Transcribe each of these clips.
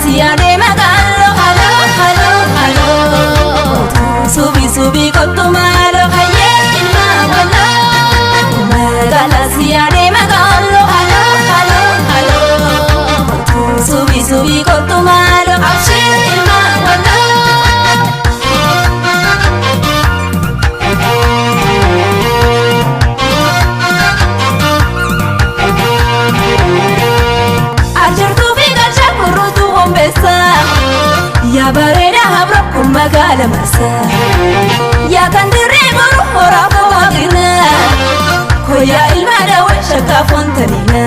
siyaare magaaloo halloo halloo halloo subii subii kottu maaloo hayyee ilmaa walloo magaalaa siyaare magaaloo halloo halloo halloo subii subii kottu maaloo abshii ilmaa walloo. Ya bareeda habra kun magaala marsa ya kan dirree boru horaa bawaqina koyaa ilma daawwan shakkaa foontanina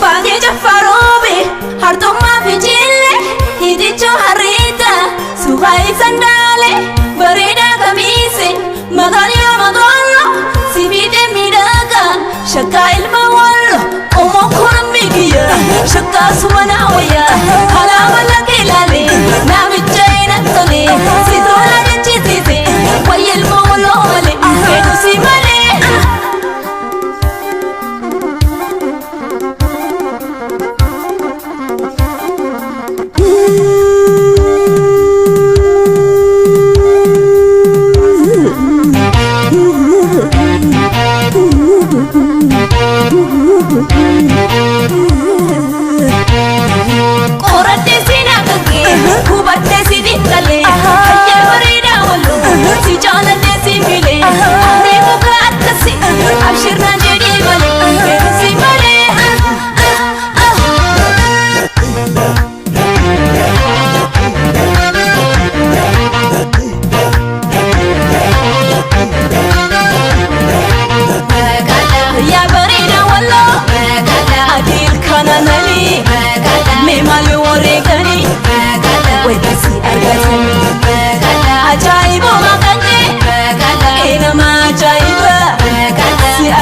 baatee jaffaroobe hartummaa fi jille hitichoo harriita suuqaa ibsandaale bareeda kamiise magaalaa magaallo sibiidee miidhaga shakkaa ilma wallo omoo kun migiya shakkaa sumana wayya halaama lakeelale namicha inatole si tola jechisiise wayyel mawlo male hedu si male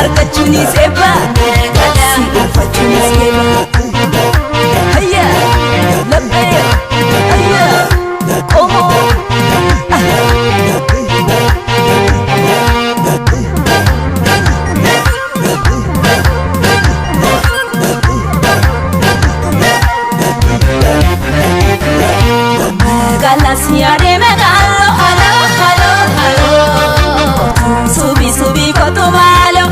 Arkachunis eba, si arkachunis eba. Hayya, labbe, hayya, komo. Magala siyaare magalo, halo halo halo. Subi subi koto malo.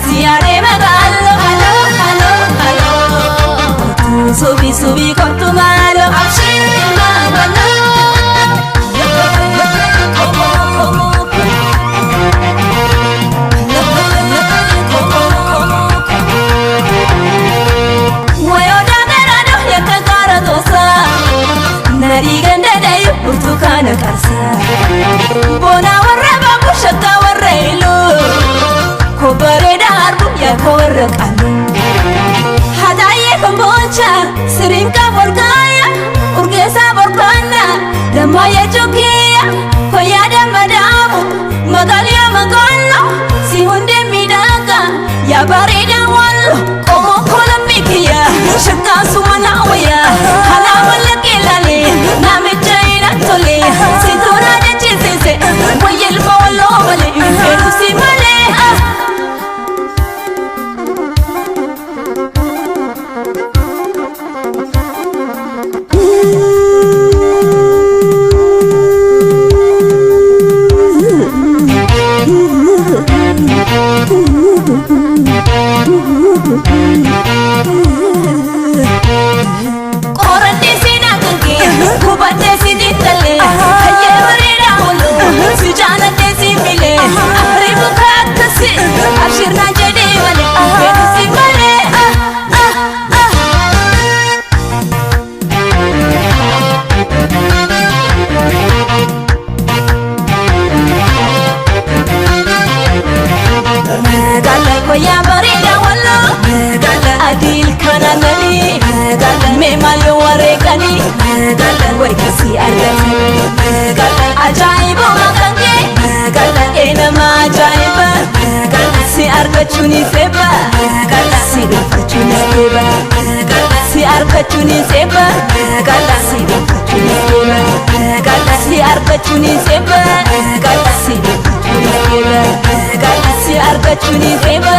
Siyaare magaaloo halloo halloo halloo subii subii kottu maaloo abshii ilmaa walloo wayoota garaadoo yakka gaara toosaa narii gandadayu burtukaana qarsaa boonaa warra baabur shakkaa warra iluu bareeda harbu ya korra qalu hadaye kombocha sirinka borgaya urgesa borgana dama ya jokiya koyada madamu magalia magalo si hunde midaka ya bareeda wallo komo kolamikiya shakka sumana waya hala wala kelale namichaina tole si tora de chisese wayel bolo wale edu si male Korante sina kanke kubate sidi tale haye bareda wolo si janate si mile aribu kattasi abshirna jede wale hedu si male gala koya bareda wolo adil kananani me malo warekani way kasi argati ajaibo makange enama ajaiba si argachuni seba si argachuni seba si argachuni seba si argachuni seba si argachuni seba si argachuni seba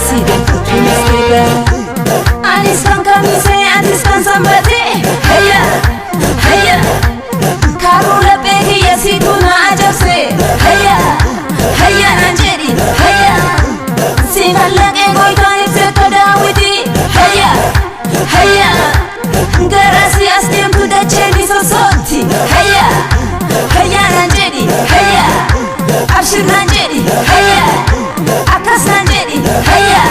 si argachuni seba nanjedi haya akas nanjedi haya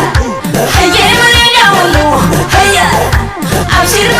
haye marina wulu haya abshir